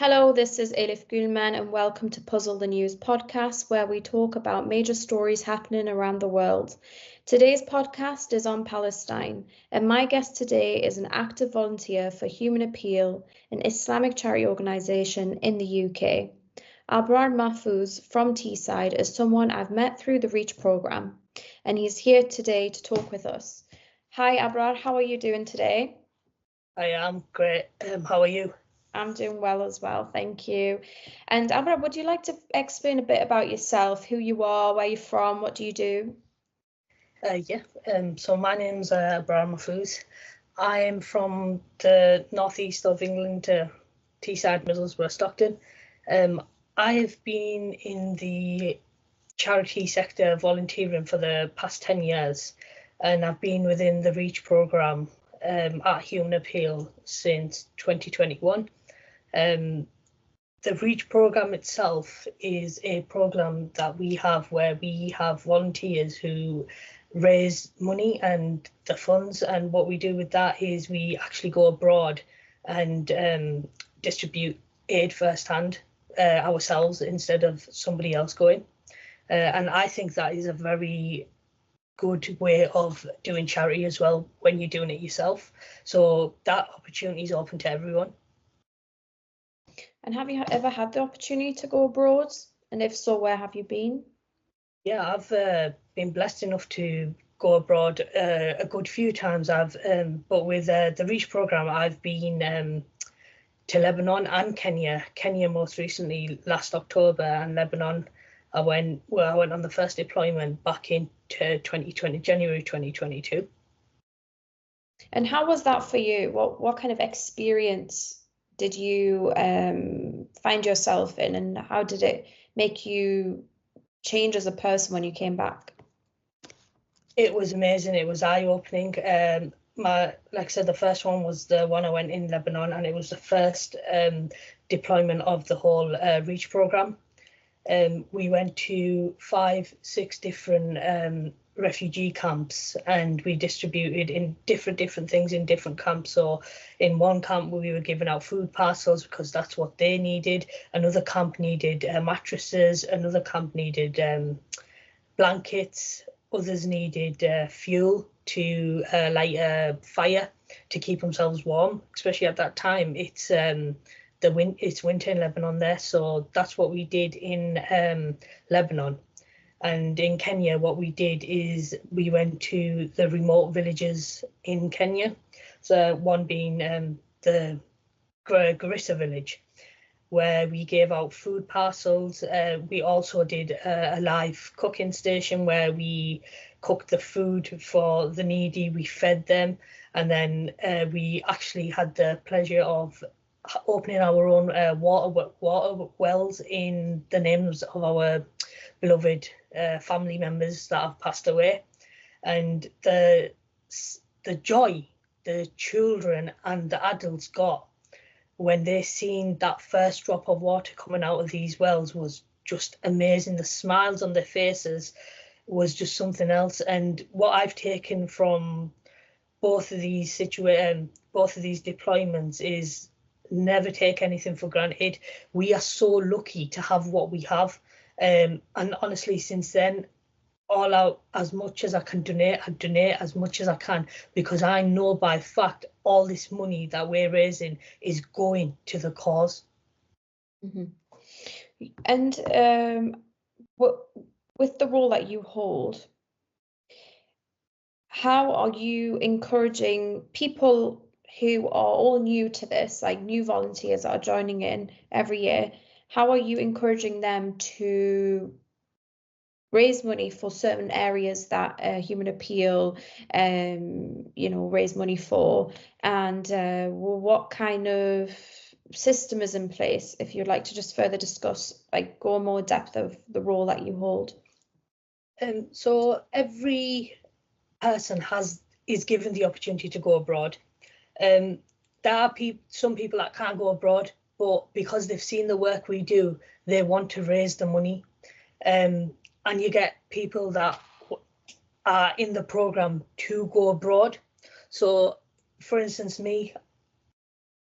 Hello, this is Elif Gulmen and welcome to Puzzle the News podcast, where we talk about major stories happening around the world. Today's podcast is on Palestine, and my guest today is an active volunteer for Human Appeal, an Islamic charity organisation in the UK. Abraar Mahfooz from Teeside is someone I've met through the REACH programme, and he's here today to talk with us. Hi Abraar, how are you doing today? I am great. How are you? I'm doing well as well, thank you. And Abraar, would you like to explain a bit about yourself, who you are, where you're from, what do you do? So my name's Abraar Mahfooz. I am from the northeast of England, Teeside, Middlesbrough, Stockton. I have been in the charity sector volunteering for the past 10 years, and I've been within the REACH programme at Human Appeal since 2021. The REACH programme itself is a programme that we have where we have volunteers who raise money and the funds, and what we do with that is we actually go abroad and distribute aid firsthand ourselves instead of somebody else going. And I think that is a very good way of doing charity as well when you're doing it yourself. So that opportunity is open to everyone. And have you ever had the opportunity to go abroad? And if so, where have you been? Yeah, I've been blessed enough to go abroad a good few times. But with the REACH programme, I've been to Lebanon and Kenya. Kenya most recently last October, and Lebanon I went on the first deployment back in January 2022. And how was that for you? What kind of experience did you find yourself in, and how did it make you change as a person when you came back? It was amazing. It was eye-opening. Like I said, the first one was the one I went in Lebanon, and it was the first deployment of the whole REACH programme. We went to 5-6 different refugee camps, and we distributed in different things in different camps. So in one camp we were giving out food parcels because that's what they needed. Another camp needed mattresses. Another camp needed blankets. Others needed fuel to light a fire to keep themselves warm, especially at that time. It's winter in Lebanon there, so that's what we did in Lebanon. And in Kenya, what we did is we went to the remote villages in Kenya. So one being the Garissa village, where we gave out food parcels. We also did a live cooking station where we cooked the food for the needy. We fed them, and then we actually had the pleasure of opening our own water wells in the names of our beloved family members that have passed away. And the joy the children and the adults got when they seen that first drop of water coming out of these wells was just amazing. The smiles on their faces was just something else. And what I've taken from both of these deployments is never take anything for granted. We are so lucky to have what we have, and honestly, since then, all out as much as I can donate, I donate as much as I can, because I know by fact all this money that we're raising is going to the cause. Mm-hmm. And with the role that you hold, how are you encouraging people who are all new to this, like new volunteers that are joining in every year? How are you encouraging them to raise money for certain areas that Human Appeal, raise money for, and what kind of system is in place? If you'd like to just further discuss, like go more depth of the role that you hold. So every person is given the opportunity to go abroad. There are some people that can't go abroad, but because they've seen the work we do, they want to raise the money. And you get people that are in the program to go abroad. So, for instance, me,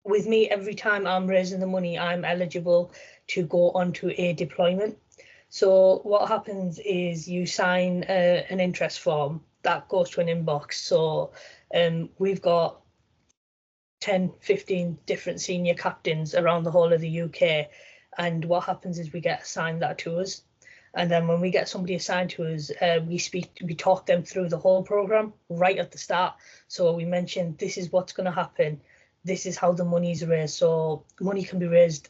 with me, every time I'm raising the money, I'm eligible to go onto a deployment. So what happens is you sign an interest form that goes to an inbox. So we've got 10, 15 different senior captains around the whole of the UK. And what happens is we get assigned that to us. And then when we get somebody assigned to us, we talk them through the whole programme right at the start. So we mention this is what's going to happen. This is how the money is raised. So money can be raised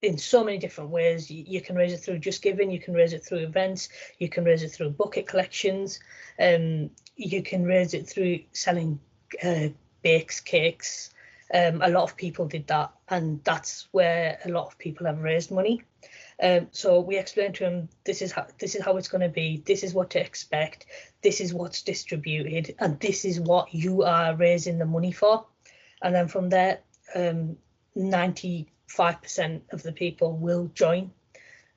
in so many different ways. You can raise it through Just Giving, you can raise it through events, you can raise it through bucket collections, you can raise it through selling bakes, cakes. A lot of people did that, and that's where a lot of people have raised money. So we explained to them, this is how it's going to be, this is what to expect, this is what's distributed, and this is what you are raising the money for. And then from there, 95% of the people will join.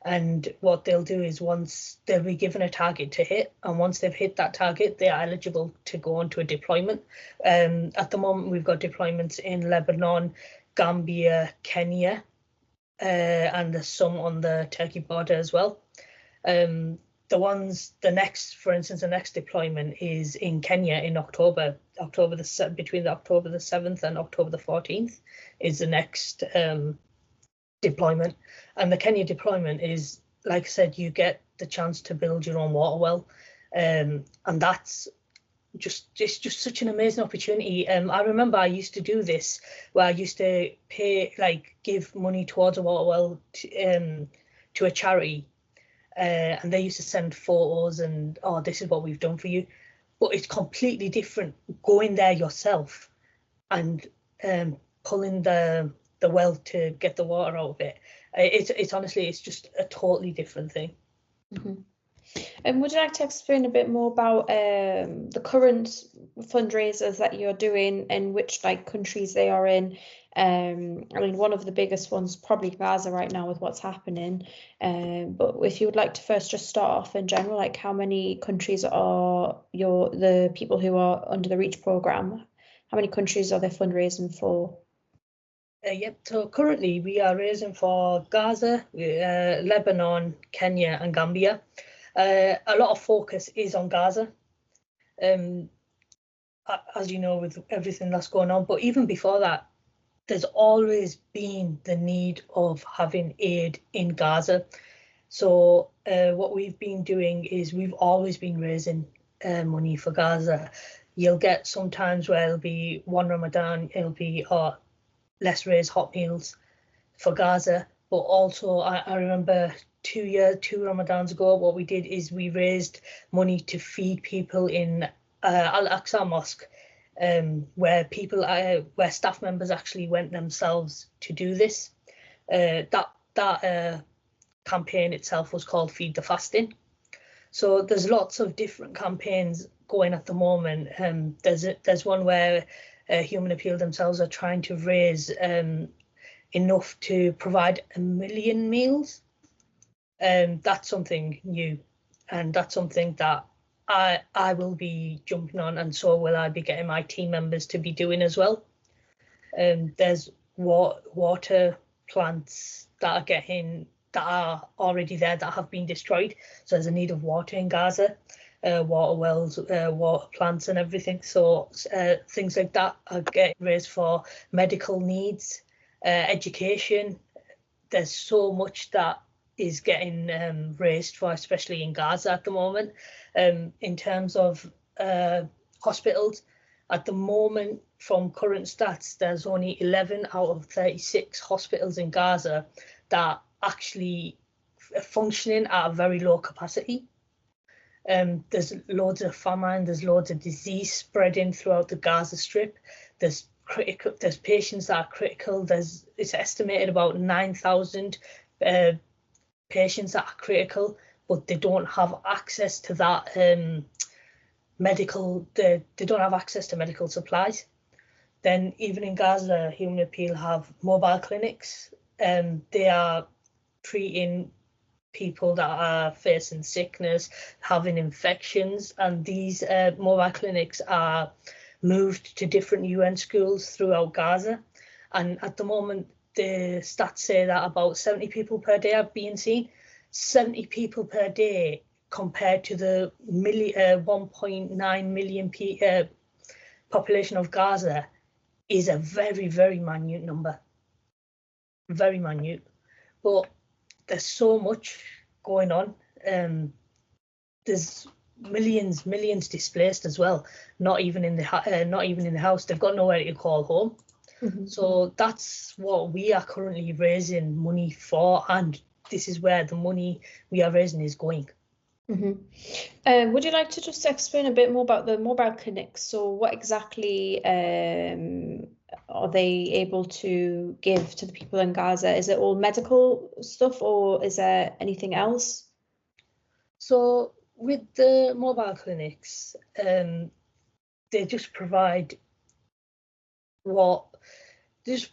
And what they'll do is once they'll be given a target to hit, and once they've hit that target, they are eligible to go on to a deployment. At the moment, we've got deployments in Lebanon, Gambia, Kenya, and there's some on the Turkey border as well. For instance, the next deployment is in Kenya in October. Between October the 7th and October the 14th is the next deployment. And the Kenya deployment is, like I said, you get the chance to build your own water well, and that's just such an amazing opportunity. I remember I used to do this where I used to give money towards a water well to a charity, and they used to send photos and, oh, this is what we've done for you. But it's completely different going there yourself and pulling the well to get the water out of it. It's honestly, it's just a totally different thing. Mm-hmm. And would you like to explain a bit more about the current fundraisers that you're doing and which countries they are in? I mean, one of the biggest ones probably Gaza right now with what's happening. But if you would like to first just start off in general, how many countries are the people who are under the REACH program? How many countries are they fundraising for? Yep. So currently we are raising for Gaza, Lebanon, Kenya, and Gambia. A lot of focus is on Gaza, as you know, with everything that's going on. But even before that, there's always been the need of having aid in Gaza. So what we've been doing is we've always been raising money for Gaza. You'll get sometimes where it'll be one Ramadan, it'll be, let's raise hot meals for Gaza. But also, I remember 2 Ramadans ago, what we did is we raised money to feed people in Al-Aqsa Mosque, where staff members actually went themselves to do this. That campaign itself was called Feed the Fasting. So there's lots of different campaigns going at the moment. There's one where Human Appeal themselves are trying to raise enough to provide 1 million meals. That's something new, and that's something that I will be jumping on, and so will I be getting my team members to be doing as well. There's water plants that are already there that have been destroyed, so there's a need of water in Gaza, water wells, water plants and everything. So things like that are getting raised for medical needs, education. There's so much that is getting raised for, especially in Gaza at the moment. In terms of hospitals, at the moment, from current stats, there's only 11 out of 36 hospitals in Gaza that actually functioning at a very low capacity. There's loads of famine, there's loads of disease spreading throughout the Gaza Strip. There's patients that are critical. It's estimated about 9,000 patients that are critical, but they don't have access to that medical. They don't have access to medical supplies. Then even in Gaza, Human Appeal have mobile clinics. They are treating people that are facing sickness, having infections, and these mobile clinics are moved to different UN schools throughout Gaza. and at the moment the stats say that about 70 people per day are being seen. 70 people per day compared to the 1.9 million population of Gaza is a very, very minute number. Very minute. But there's so much going on. There's millions displaced as well. Not even in the house. They've got nowhere to call home. Mm-hmm. So that's what we are currently raising money for, and this is where the money we are raising is going. Mm-hmm. Would you like to just explain a bit more about the mobile clinics? So what exactly are they able to give to the people in Gaza? Is it all medical stuff, or is there anything else? So with the mobile clinics, they just provide what lost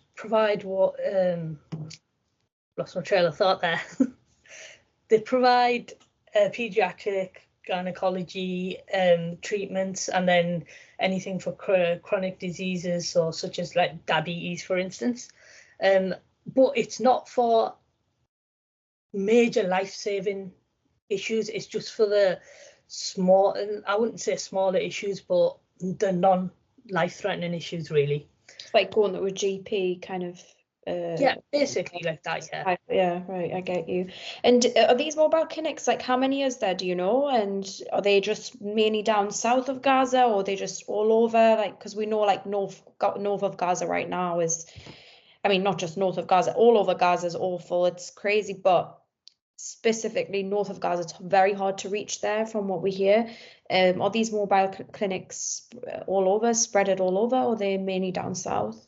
my trail of thought there. They provide pediatric gynecology treatments, and then anything for chronic diseases, so such as like diabetes, for instance. But it's not for major life-saving issues. It's just for the small, I wouldn't say smaller issues, but the non-life-threatening issues, really. Like going to a GP kind of. Yeah, basically like that, yeah. Yeah, right, I get you. And are these mobile clinics, like how many is there, do you know? And are they just mainly down south of Gaza, or are they just all over? Like, because we know like north of Gaza right now is, I mean, not just north of Gaza, all over Gaza is awful. It's crazy, but specifically north of Gaza, it's very hard to reach there from what we hear. Are these mobile clinics all over, spread it all over, or are they mainly down south?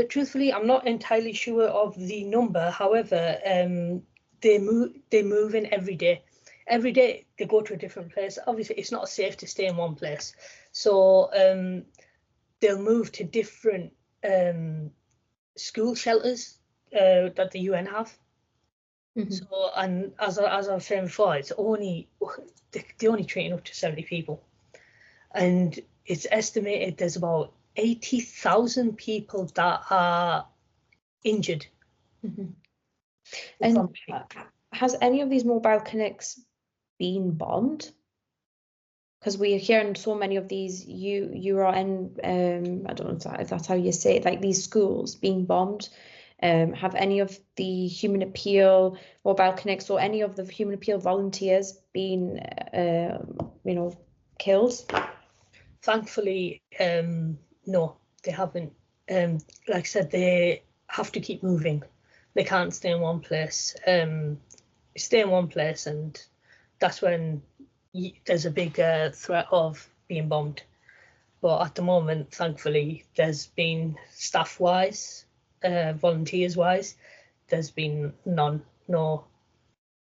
Truthfully, I'm not entirely sure of the number. However, they move in every day. Every day they go to a different place. Obviously, it's not safe to stay in one place, so they'll move to different school shelters that the UN have. Mm-hmm. So, and as I was saying before, they're only treating up to 70 people, and it's estimated there's about 80,000 people that are injured. Mm-hmm. And has any of these mobile clinics been bombed? Because we are hearing so many of these URN, I don't know if that's how you say it, like these schools being bombed. Have any of the Human Appeal mobile clinics or any of the Human Appeal volunteers been, killed? Thankfully, no, they haven't. Like I said, they have to keep moving. They can't stay in one place. Stay in one place, and that's when there's a big threat of being bombed. But at the moment, thankfully, there's been staff-wise, volunteers-wise, there's been no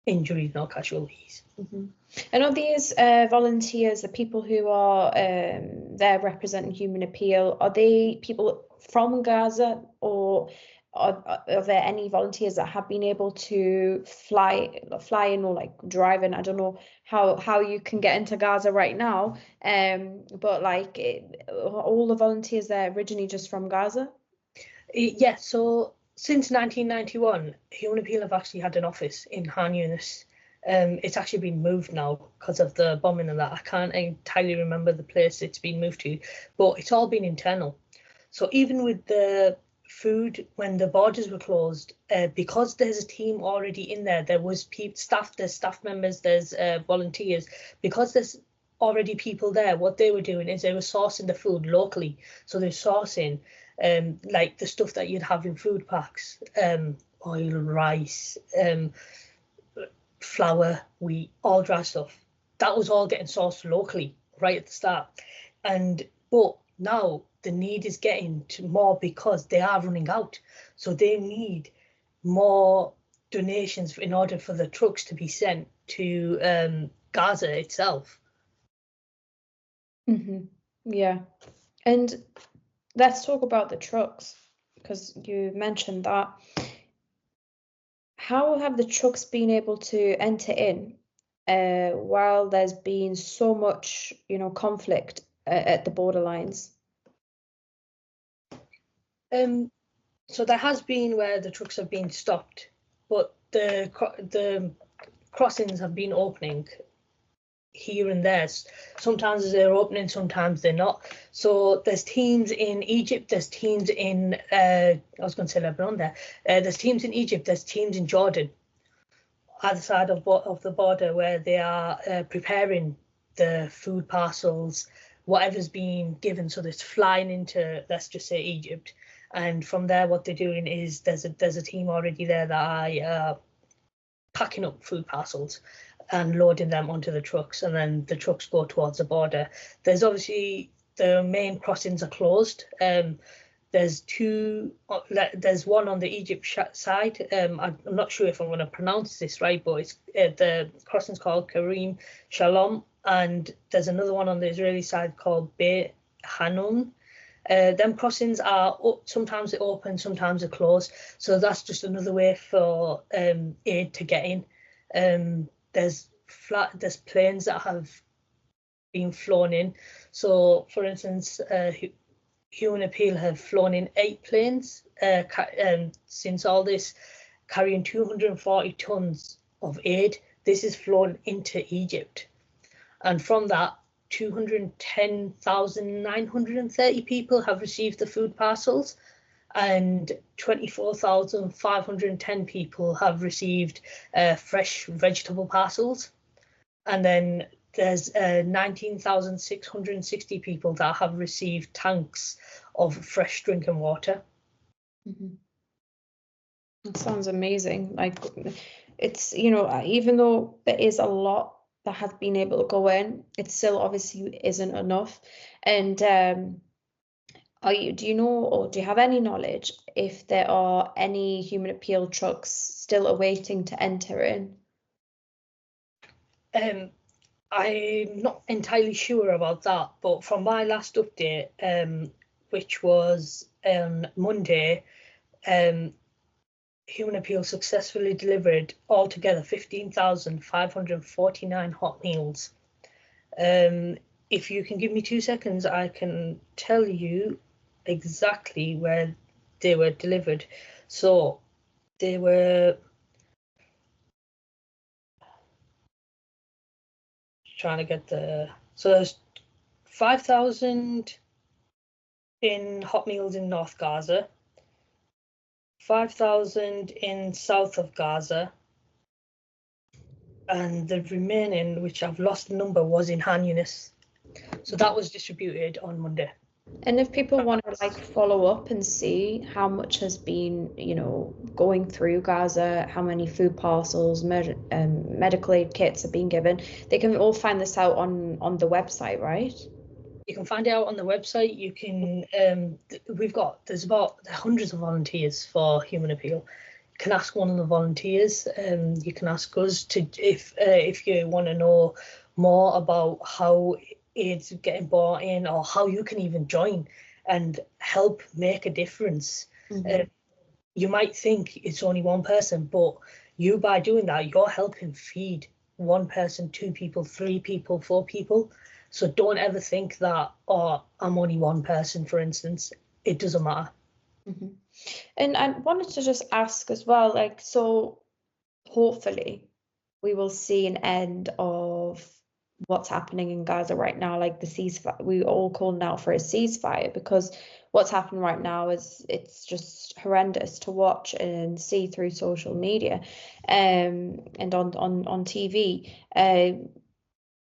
injuries, no casualties. Mm-hmm. And are these volunteers, the people who are there representing Human Appeal, are they people from Gaza, or are there any volunteers that have been able to fly in or like drive in? I don't know how you can get into Gaza right now, but like all the volunteers there originally just from Gaza? Yeah, so since 1991, Human Appeal have actually had an office in Han Yunis. It's actually been moved now because of the bombing and that. I can't entirely remember the place it's been moved to, but it's all been internal. So even with the food, when the borders were closed, because there's a team already in there, there was there's staff members, there's volunteers, because there's already people there. What they were doing is they were sourcing the food locally. So they're sourcing like the stuff that you'd have in food packs, oil, rice, flour, wheat, all dry stuff. That was all getting sourced locally right at the start. But now the need is getting to more because they are running out. So they need more donations in order for the trucks to be sent to Gaza itself. Mm-hmm. Yeah. And let's talk about the trucks, because you mentioned that. How have the trucks been able to enter in while there's been so much, conflict at the borderlines? So there has been where the trucks have been stopped, but the crossings have been opening here and there. Sometimes they're opening, sometimes they're not. So there's teams in Egypt, there's teams in I was going to say Lebanon there. There's teams in Egypt, there's teams in Jordan, either side of the border, where they are preparing the food parcels, whatever's being given. So it's flying into, let's just say, Egypt, and from there what they're doing is there's a team already there that are packing up food parcels and loading them onto the trucks, and then the trucks go towards the border. There's obviously the main crossings are closed. There's one on the Egypt side. I'm not sure if I'm going to pronounce this right, but it's the crossing's called Karim Shalom, and there's another one on the Israeli side called Beit Hanun. Them crossings are sometimes they're open, sometimes they're closed. So that's just another way for aid to get in. There's planes that have been flown in. So, for instance, Human Appeal have flown in 8 planes since all this, carrying 240 tons of aid. This is flown into Egypt, and from that, 210,930 people have received the food parcels, and 24,510 people have received fresh vegetable parcels. And then there's 19,660 people that have received tanks of fresh drinking water. Mm-hmm. That sounds amazing. Like, it's, you know, even though there is a lot that has been able to go in, it still obviously isn't enough. And do you know, or do you have any knowledge if there are any Human Appeal trucks still awaiting to enter in? I'm not entirely sure about that, but from my last update, which was on Monday, Human Appeal successfully delivered altogether 15,549 hot meals. If you can give me 2 seconds, I can tell you exactly where they were delivered. So they were trying to get so there's 5,000 in hot meals in North Gaza, 5,000 in south of Gaza, and the remaining, which I've lost the number, was in Han Yunis. So that was distributed on Monday. And if people want to like follow up and see how much has been, you know, going through Gaza, how many food parcels, medical aid kits are being given, they can all find this out on the website, right? You can find it out on the website. You can there's about hundreds of volunteers for Human Appeal. You can ask one of the volunteers. You can ask us if you want to know more about how it's getting bought in, or how you can even join and help make a difference. Mm-hmm. You might think it's only one person, but you, by doing that, you're helping feed one person, 2 people, 3 people, 4 people. So don't ever think that, oh, I'm only one person, for instance. It doesn't matter. Mm-hmm. And I wanted to just ask as well, like, so hopefully we will see an end of what's happening in Gaza right now, like the ceasefire. We all call now for a ceasefire, because what's happening right now is it's just horrendous to watch and see through social media and on TV.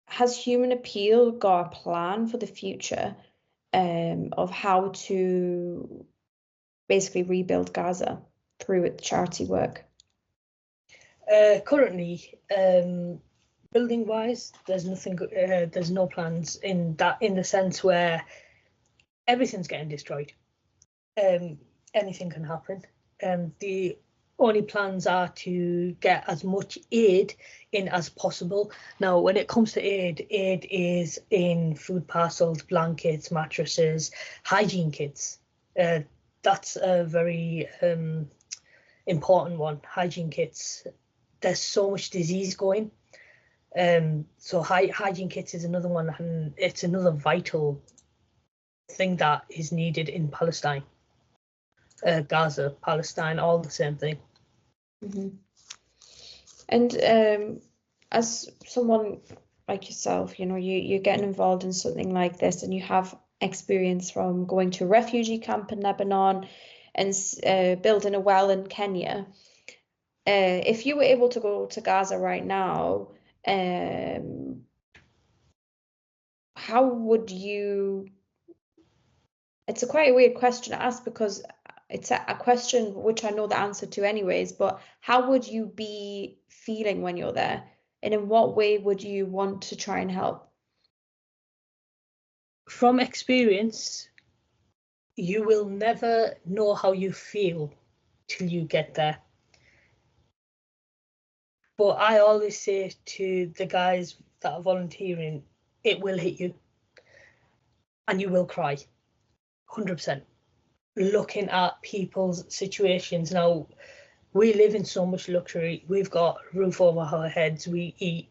Has Human Appeal got a plan for the future of how to basically rebuild Gaza through its charity work? Currently, building wise, there's nothing. There's no plans in the sense where everything's getting destroyed. Anything can happen. The only plans are to get as much aid in as possible. Now, when it comes to aid is in food parcels, blankets, mattresses, hygiene kits. That's a very important one. Hygiene kits. There's so much disease going. So hygiene kits is another one, and it's another vital thing that is needed in Palestine. Gaza, Palestine, all the same thing. Mm-hmm. And as someone like yourself, you know, you're getting involved in something like this, and you have experience from going to a refugee camp in Lebanon and building a well in Kenya. If you were able to go to Gaza right now, how would you? It's quite a weird question to ask because it's a question which I know the answer to anyways, but how would you be feeling when you're there? And in what way would you want to try and help? From experience, you will never know how you feel till you get there. But I always say to the guys that are volunteering, it will hit you and you will cry, 100%. Looking at people's situations. Now, we live in so much luxury. We've got a roof over our heads. We eat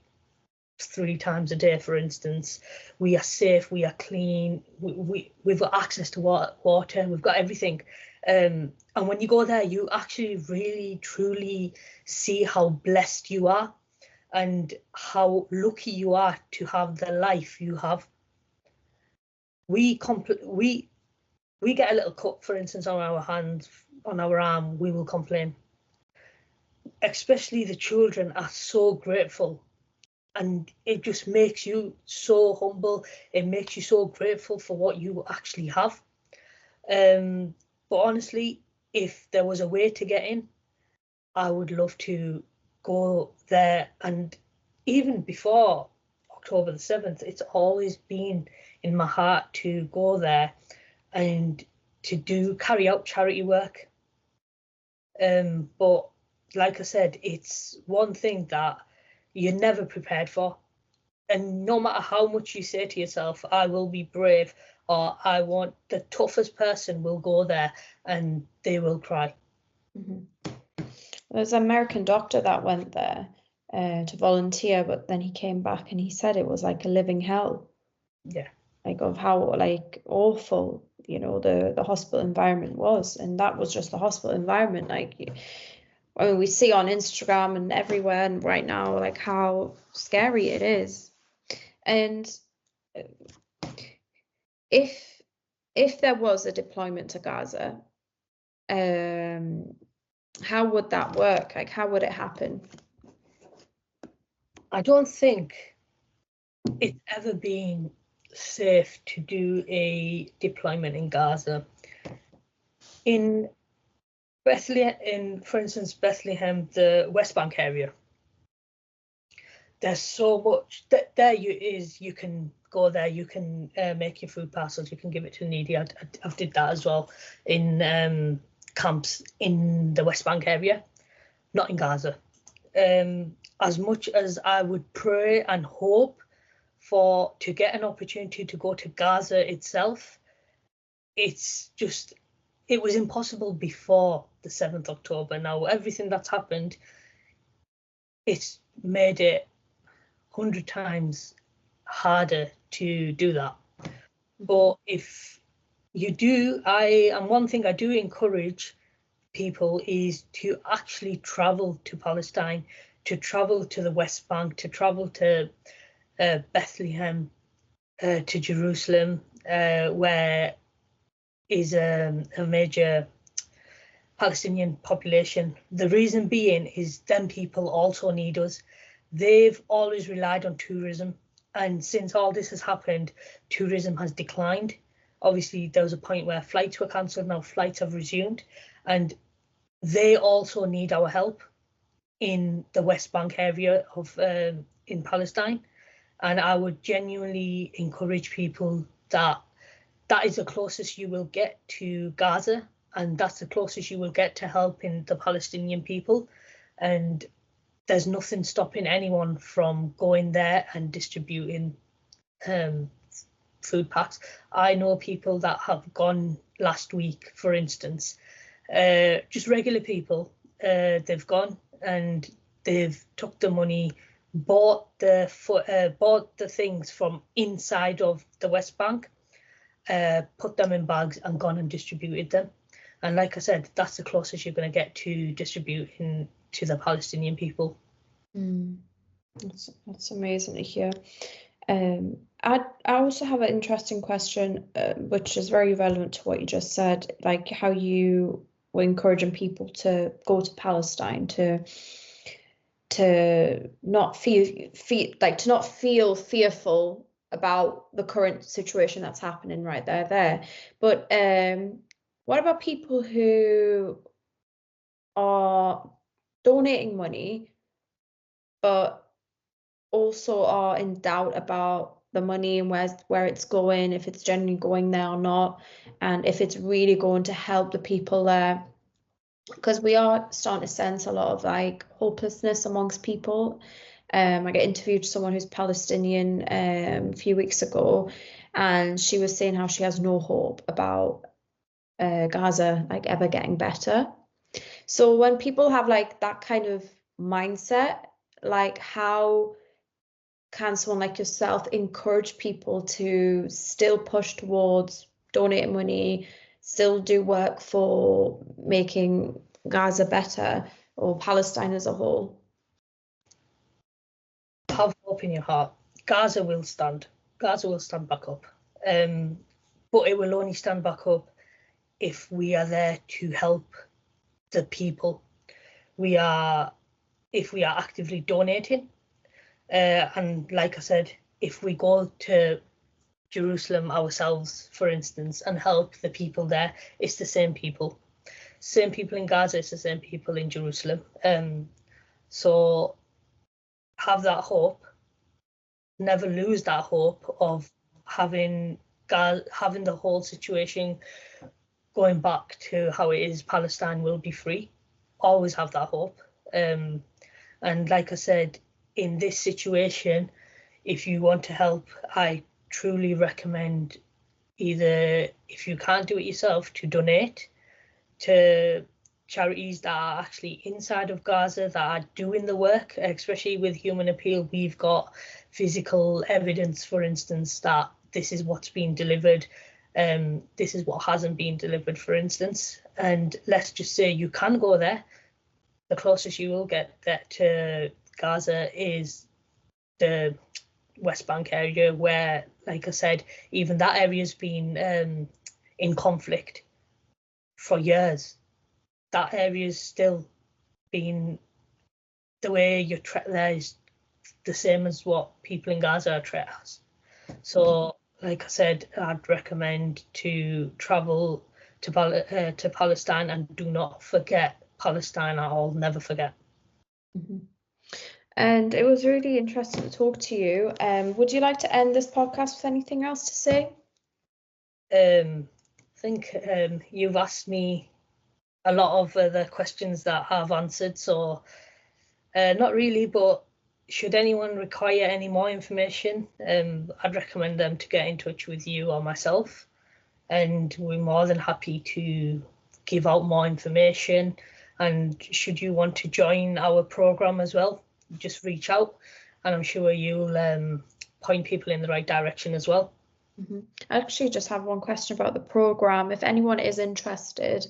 3 times a day, for instance. We are safe. We are clean. We've got access to water. We've got everything. And when you go there, you actually really, truly see how blessed you are and how lucky you are to have the life you have. We get a little cut, for instance, on our hand, on our arm, we will complain. Especially the children are so grateful, and it just makes you so humble. It makes you so grateful for what you actually have. But honestly, if there was a way to get in, I would love to go there. And even before October the 7th, it's always been in my heart to go there and to carry out charity work. But like I said, it's one thing that you're never prepared for. And no matter how much you say to yourself, I will be brave, or I want, the toughest person will go there and they will cry. Mm-hmm. There's an American doctor that went there to volunteer, but then he came back and he said it was like a living hell. Yeah. Like of how like awful, you know, the hospital environment was. And that was just the hospital environment. Like, I mean, we see on Instagram and everywhere and right now, like how scary it is. And if there was a deployment to Gaza, how would that work? Like, how would it happen? I don't think it's ever been safe to do a deployment in Gaza. In Bethlehem, for instance, Bethlehem, the West Bank area, there's so much that there you can go there, you can make your food parcels, you can give it to the needy. I've did that as well in camps in the West Bank area, not in Gaza. As much as I would pray and hope to get an opportunity to go to Gaza itself, it was impossible before the 7th October. Now, everything that's happened, it's made it 100 times harder to do that. But if you do, and one thing I do encourage people is to actually travel to Palestine, to travel to the West Bank, to travel to Bethlehem, to Jerusalem, where is a major Palestinian population. The reason being is them people also need us. They've always relied on tourism, and since all this has happened, tourism has declined. Obviously, there was a point where flights were cancelled, now flights have resumed, and they also need our help in the West Bank area of in Palestine. And I would genuinely encourage people that is the closest you will get to Gaza, and that's the closest you will get to helping the Palestinian people. And there's nothing stopping anyone from going there and distributing food packs. I know people that have gone last week, for instance, just regular people. They've gone and they've took the money, bought the things from inside of the West Bank, put them in bags and gone and distributed them. And like I said, that's the closest you're going to get to distributing to the Palestinian people. That's amazing to hear. I also have an interesting question, which is very relevant to what you just said, like how you were encouraging people to go to Palestine to not feel fearful about the current situation that's happening right there. But what about people who are donating money, but also are in doubt about the money and where it's going, if it's genuinely going there or not, and if it's really going to help the people there? Because we are starting to sense a lot of like hopelessness amongst people. I got interviewed someone who's Palestinian a few weeks ago, and she was saying how she has no hope about Gaza like ever getting better. So when people have like that kind of mindset, like how can someone like yourself encourage people to still push towards donating money, still do work for making Gaza better or Palestine as a whole? Have hope in your heart. Gaza will stand. Gaza will stand back up. But it will only stand back up if we are there to help the people. If we are actively donating. And like I said, if we go to Jerusalem ourselves, for instance, and help the people there, it's the same people. Same people in Gaza, it's the same people in Jerusalem. So have that hope. Never lose that hope of having the whole situation going back to how it is. Palestine will be free. Always have that hope. And like I said, in this situation, if you want to help, I truly recommend either, if you can't do it yourself, to donate to charities that are actually inside of Gaza that are doing the work, especially with Human Appeal. We've got physical evidence, for instance, that this is what's been delivered, this is what hasn't been delivered, for instance. And let's just say you can go there. The closest you will get to Gaza is the West Bank area, where, like I said, even that area's been in conflict for years. That area's still been, the way you're treated there is the same as what people in Gaza are treated as. So, like I said, I'd recommend to travel to Palestine, and do not forget Palestine at all. Never forget. And it was really interesting to talk to you. Would you like to end this podcast with anything else to say? I think you've asked me a lot of the questions that I've answered, so not really, but should anyone require any more information, I'd recommend them to get in touch with you or myself, and we're more than happy to give out more information. And should you want to join our program as well, just reach out, and I'm sure you'll point people in the right direction as well. I actually just have one question about the program. If anyone is interested,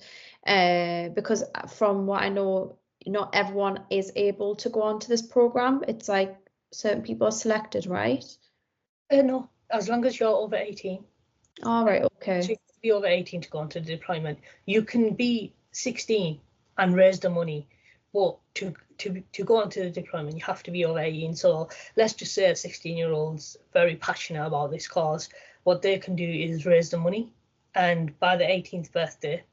because from what I know, not everyone is able to go on to this program. It's like certain people are selected, right? No, as long as you're over 18. All right, okay. So you have to be over 18 to go on to the deployment. You can be 16 and raise the money, but to go on to the deployment, you have to be over 18. So let's just say a 16-year-old's very passionate about this cause. What they can do is raise the money, and by the 18th birthday,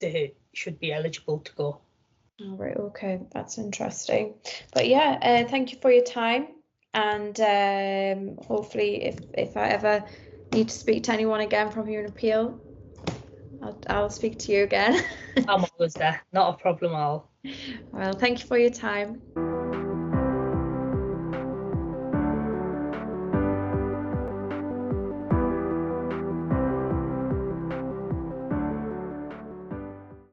they should be eligible to go. All right, okay, that's interesting. But yeah, thank you for your time, and hopefully if I ever need to speak to anyone again from Human Appeal, I'll speak to you again. I'm always there, not a problem at all. Well, thank you for your time.